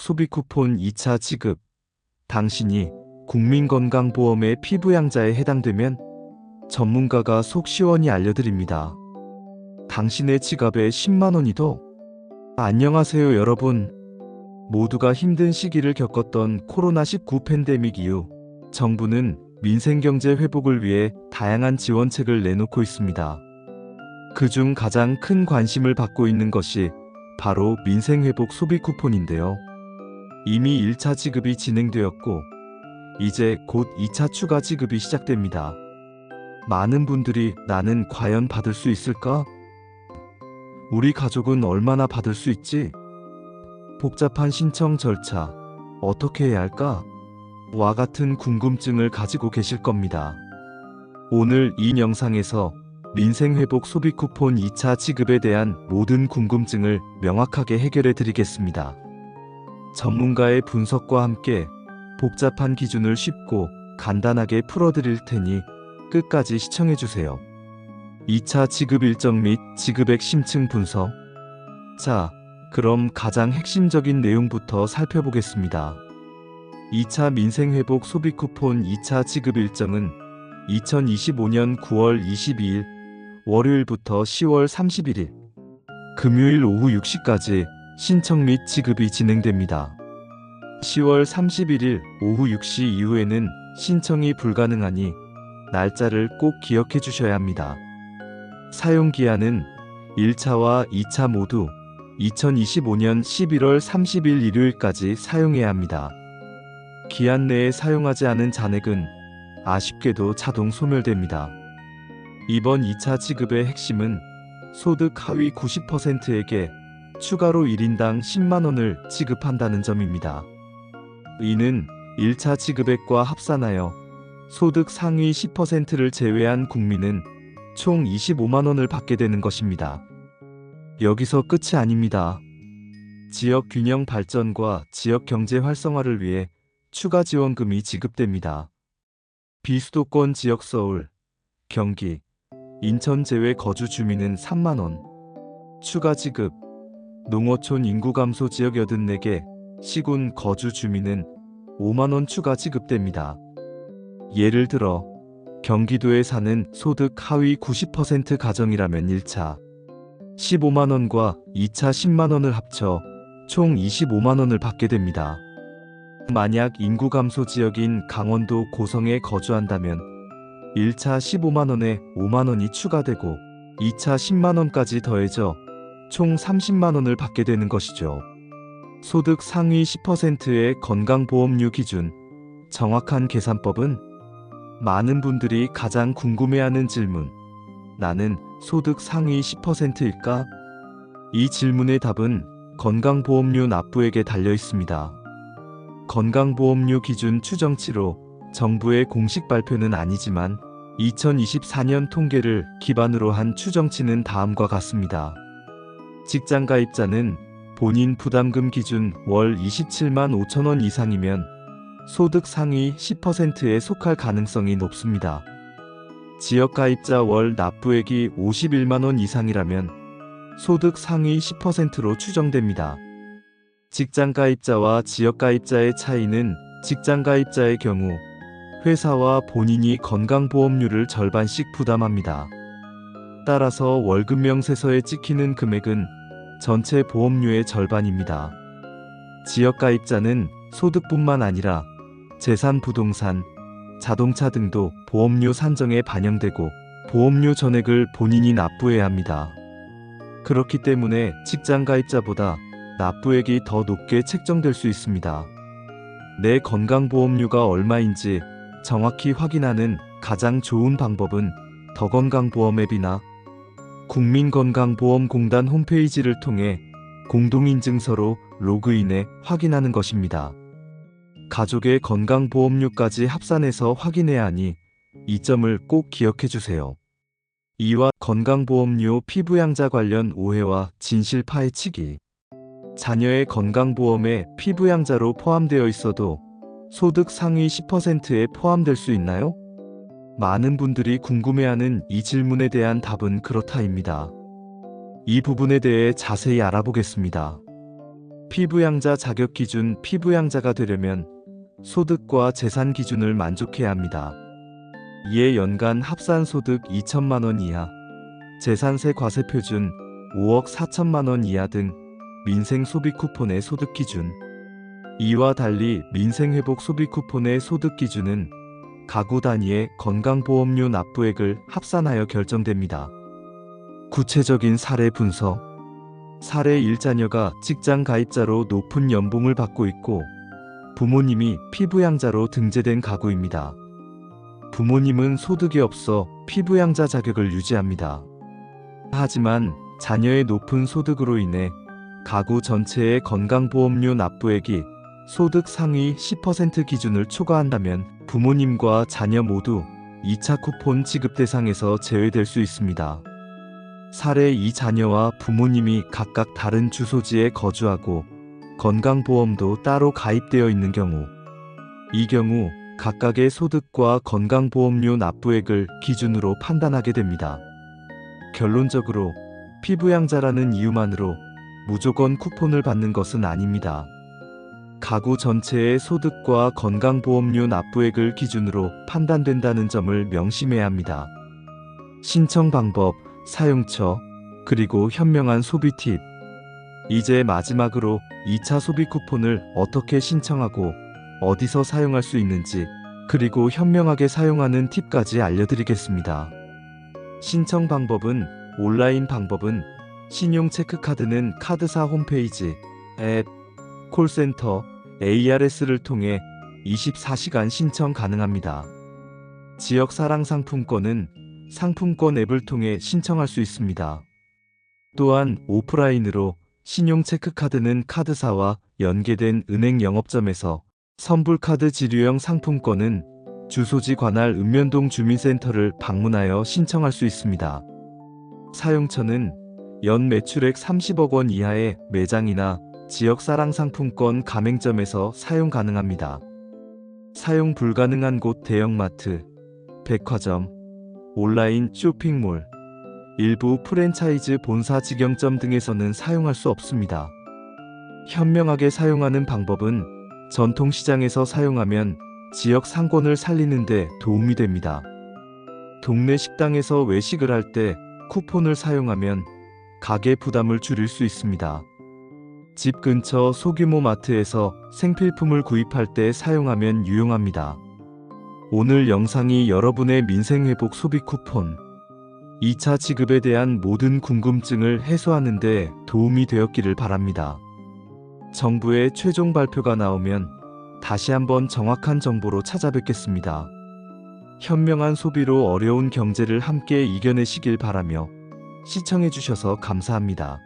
소비 쿠폰 2차 지급. 당신이 국민건강보험의 피부양자에 해당되면 전문가가 속 시원히 알려드립니다. 당신의 지갑에 10만원이 더. 안녕하세요 여러분. 모두가 힘든 시기를 겪었던 코로나19 팬데믹 이후 정부는 민생경제 회복을 위해 다양한 지원책을 내놓고 있습니다. 그중 가장 큰 관심을 받고 있는 것이 바로 민생회복 소비 쿠폰인데요. 이미 1차 지급이 진행되었고 이제 곧 2차 추가 지급이 시작됩니다. 많은 분들이 나는 과연 받을 수 있을까? 우리 가족은 얼마나 받을 수 있지? 복잡한 신청 절차 어떻게 해야 할까? 와 같은 궁금증을 가지고 계실 겁니다. 오늘 이 영상에서 민생회복 소비 쿠폰 2차 지급에 대한 모든 궁금증을 명확하게 해결해 드리겠습니다. 전문가의 분석과 함께 복잡한 기준을 쉽고 간단하게 풀어드릴 테니 끝까지 시청해주세요. 2차 지급 일정 및 지급액 심층 분석. 자, 그럼 가장 핵심적인 내용부터 살펴보겠습니다. 2차 민생회복 소비 쿠폰 2차 지급 일정은 2025년 9월 22일 월요일부터 10월 31일 금요일 오후 6시까지 신청 및 지급이 진행됩니다. 10월 31일 오후 6시 이후에는 신청이 불가능하니 날짜를 꼭 기억해 주셔야 합니다. 사용기한은 1차와 2차 모두 2025년 11월 30일 일요일까지 사용해야 합니다. 기한 내에 사용하지 않은 잔액은 아쉽게도 자동 소멸됩니다. 이번 2차 지급의 핵심은 소득 하위 90%에게 추가로 1인당 10만원을 지급한다는 점입니다. 이는 1차 지급액과 합산하여 소득 상위 10%를 제외한 국민은 총 25만원을 받게 되는 것입니다. 여기서 끝이 아닙니다. 지역 균형 발전과 지역 경제 활성화를 위해 추가 지원금이 지급됩니다. 비수도권 지역 서울, 경기, 인천 제외 거주 주민은 3만원 추가 지급. 농어촌 인구 감소 지역 84개, 시군 거주 주민은 5만원 추가 지급됩니다. 예를 들어 경기도에 사는 소득 하위 90% 가정이라면 1차 15만원과 2차 10만원을 합쳐 총 25만원을 받게 됩니다. 만약 인구 감소 지역인 강원도 고성에 거주한다면 1차 15만원에 5만원이 추가되고 2차 10만원까지 더해져 총 30만원을 받게 되는 것이죠. 소득 상위 10%의 건강보험료 기준. 정확한 계산법은? 많은 분들이 가장 궁금해하는 질문. 나는 소득 상위 10%일까? 이 질문의 답은 건강보험료 납부액에 달려 있습니다. 건강보험료 기준 추정치로 정부의 공식 발표는 아니지만 2024년 통계를 기반으로 한 추정치는 다음과 같습니다. 직장가입자는 본인 부담금 기준 월 27만 5천원 이상이면 소득 상위 10%에 속할 가능성이 높습니다. 지역가입자 월 납부액이 51만원 이상이라면 소득 상위 10%로 추정됩니다. 직장가입자와 지역가입자의 차이는 직장가입자의 경우 회사와 본인이 건강보험료를 절반씩 부담합니다. 따라서 월급 명세서에 찍히는 금액은 전체 보험료의 절반입니다. 지역가입자는 소득뿐만 아니라 재산, 부동산, 자동차 등도 보험료 산정에 반영되고 보험료 전액을 본인이 납부해야 합니다. 그렇기 때문에 직장가입자보다 납부액이 더 높게 책정될 수 있습니다. 내 건강보험료가 얼마인지 정확히 확인하는 가장 좋은 방법은 더건강보험 앱이나 국민건강보험공단 홈페이지를 통해 공동인증서로 로그인해 확인하는 것입니다. 가족의 건강보험료까지 합산해서 확인해야 하니 이 점을 꼭 기억해 주세요. 이와 건강보험료 피부양자 관련 오해와 진실 파헤치기. 자녀의 건강보험에 피부양자로 포함되어 있어도 소득 상위 10%에 포함될 수 있나요? 많은 분들이 궁금해하는 이 질문에 대한 답은 그렇다입니다. 이 부분에 대해 자세히 알아보겠습니다. 피부양자 자격 기준. 피부양자가 되려면 소득과 재산 기준을 만족해야 합니다. 이에 연간 합산 소득 2천만 원 이하, 재산세 과세 표준 5억 4천만 원 이하 등 민생 소비 쿠폰의 소득 기준. 이와 달리 민생회복 소비 쿠폰의 소득 기준은 가구 단위의 건강보험료 납부액을 합산하여 결정됩니다. 구체적인 사례 분석. 사례 1자녀가 직장 가입자로 높은 연봉을 받고 있고 부모님이 피부양자로 등재된 가구입니다. 부모님은 소득이 없어 피부양자 자격을 유지합니다. 하지만 자녀의 높은 소득으로 인해 가구 전체의 건강보험료 납부액이 소득 상위 10% 기준을 초과한다면 부모님과 자녀 모두 2차 쿠폰 지급 대상에서 제외될 수 있습니다. 사례 2 자녀와 부모님이 각각 다른 주소지에 거주하고 건강보험도 따로 가입되어 있는 경우, 이 경우 각각의 소득과 건강보험료 납부액을 기준으로 판단하게 됩니다. 결론적으로 피부양자라는 이유만으로 무조건 쿠폰을 받는 것은 아닙니다. 가구 전체의 소득과 건강보험료 납부액을 기준으로 판단된다는 점을 명심해야 합니다. 신청 방법, 사용처, 그리고 현명한 소비 팁. 이제 마지막으로 2차 소비 쿠폰을 어떻게 신청하고 어디서 사용할 수 있는지, 그리고 현명하게 사용하는 팁까지 알려드리겠습니다. 신청 방법은 온라인 방법은 신용체크카드는 카드사 홈페이지, 앱, 콜센터, ARS를 통해 24시간 신청 가능합니다. 지역사랑상품권은 상품권 앱을 통해 신청할 수 있습니다. 또한 오프라인으로 신용체크카드는 카드사와 연계된 은행 영업점에서, 선불카드 지류형 상품권은 주소지 관할 읍면동 주민센터를 방문하여 신청할 수 있습니다. 사용처는 연 매출액 30억 원 이하의 매장이나 지역사랑상품권 가맹점에서 사용 가능합니다. 사용 불가능한 곳 대형마트, 백화점, 온라인 쇼핑몰, 일부 프랜차이즈 본사 직영점 등에서는 사용할 수 없습니다. 현명하게 사용하는 방법은 전통시장에서 사용하면 지역 상권을 살리는 데 도움이 됩니다. 동네 식당에서 외식을 할 때 쿠폰을 사용하면 가게 부담을 줄일 수 있습니다. 집 근처 소규모 마트에서 생필품을 구입할 때 사용하면 유용합니다. 오늘 영상이 여러분의 민생회복 소비 쿠폰 2차 지급에 대한 모든 궁금증을 해소하는 데 도움이 되었기를 바랍니다. 정부의 최종 발표가 나오면 다시 한번 정확한 정보로 찾아뵙겠습니다. 현명한 소비로 어려운 경제를 함께 이겨내시길 바라며 시청해주셔서 감사합니다.